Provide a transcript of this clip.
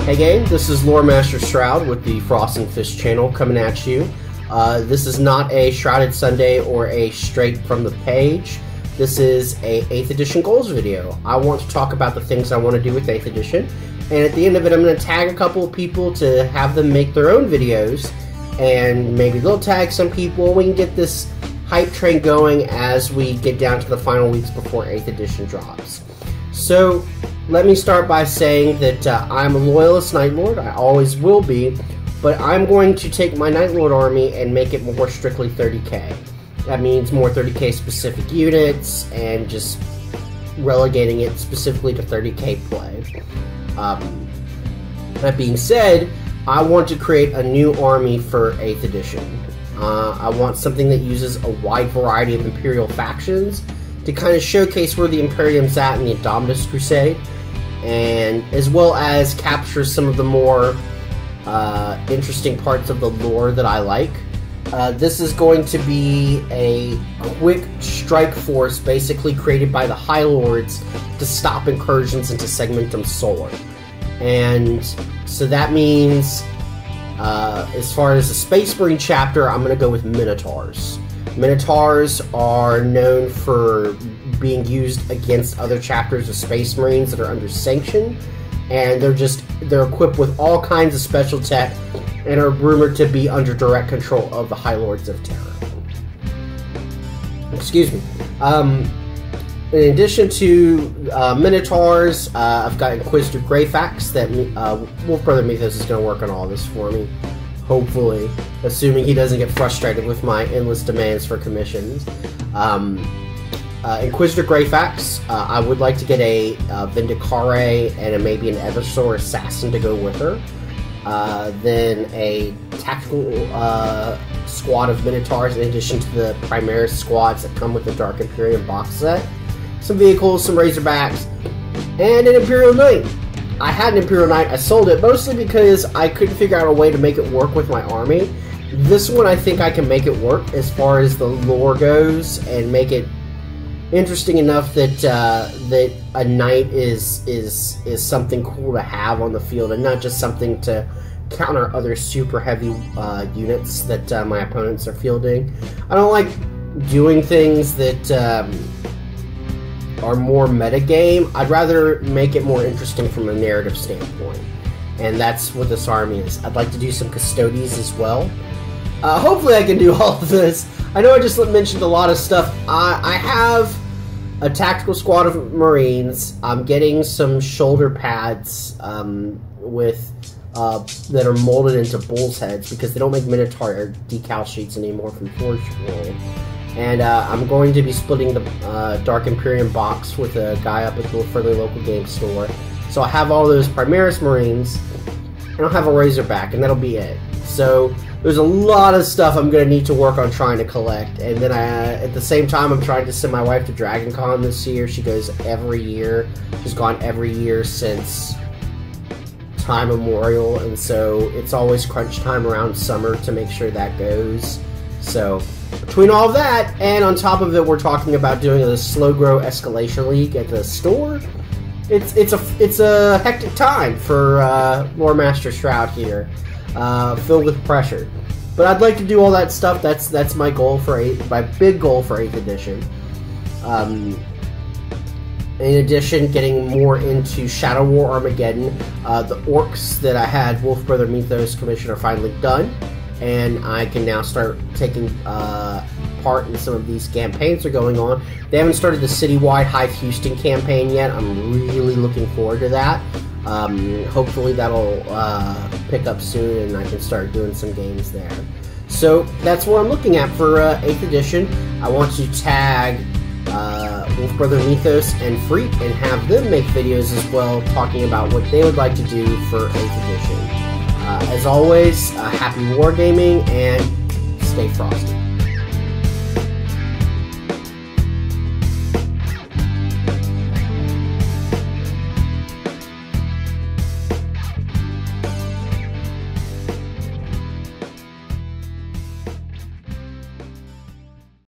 Hey gang, this is Master Shroud with the Frost and Fish channel coming at you. This is not a Shrouded Sunday or a straight from the page. This is a 8th edition goals video. I want to talk about the things I want to do with 8th edition, and at the end of it I'm going to tag a couple of people to have them make their own videos, and maybe they'll tag some people. We can get this hype train going as we get down to the final weeks before 8th edition drops. So let me start by saying that I'm a loyalist Night Lord. I always will be, but I'm going to take my Night Lord army and make it more strictly 30k. That means more 30k specific units and just relegating it specifically to 30k play. That being said, I want to create a new army for 8th edition. I want something that uses a wide variety of Imperial factions to kind of showcase where the Imperium's at in the Indomitus Crusade, and as well as capture some of the more interesting parts of the lore that I like. This is going to be a quick strike force basically created by the High Lords to stop incursions into Segmentum Solar. And so that means, as far as the Space Marine chapter, I'm going to go with Minotaurs. Minotaurs are known for being used against other chapters of Space Marines that are under sanction, and they're equipped with all kinds of special tech and are rumored to be under direct control of the High Lords of Terror. Excuse me. In addition to Minotaurs, I've got Inquisitor Greyfax that Wolf Brother Mythos is going to work on all this for me. Hopefully, assuming he doesn't get frustrated with my endless demands for commissions. Inquisitor Greyfax, I would like to get a Vindicare and maybe an Eversor Assassin to go with her. Then a tactical squad of Minotaurs in addition to the Primaris squads that come with the Dark Imperium box set. Some vehicles, some Razorbacks, and an Imperial Knight. I had an Imperial Knight, I sold it mostly because I couldn't figure out a way to make it work with my army. This one I think I can make it work as far as the lore goes and make it interesting enough that that a knight is something cool to have on the field and not just something to counter other super heavy units that my opponents are fielding. I don't like doing things that are more metagame. I'd rather make it more interesting from a narrative standpoint, and that's what this army is. I'd like to do some Custodies as well. Hopefully I can do all of this. I know I just mentioned a lot of stuff. I have a tactical squad of Marines. I'm getting some shoulder pads with that are molded into bull's heads because they don't make Minotaur decal sheets anymore from Forge World. And I'm going to be splitting the Dark Imperium box with a guy up at the further local game store. So I have all those Primaris Marines, and I'll have a Razorback, and that'll be it. So there's a lot of stuff I'm going to need to work on trying to collect. And then at the same time, I'm trying to send my wife to Dragon Con this year. She goes every year. She's gone every year since time immemorial, and so it's always crunch time around summer to make sure that goes. So between all of that, and on top of it, we're talking about doing a slow grow escalation league at the store. It's a hectic time for Master Shroud here, filled with pressure. But I'd like to do all that stuff. That's my goal for my big goal for 8th edition. In addition, getting more into Shadow War Armageddon. The orcs that I had Wolf Brother Mythos commission are finally done, and I can now start taking part in some of these campaigns that are going on. They haven't started the citywide Hive Houston campaign yet. I'm really looking forward to that. Hopefully that'll pick up soon and I can start doing some games there. So that's what I'm looking at for 8th edition. I want to tag Wolf Brother Mythos and Freak and have them make videos as well talking about what they would like to do for 8th edition. As always, happy wargaming and stay frosty.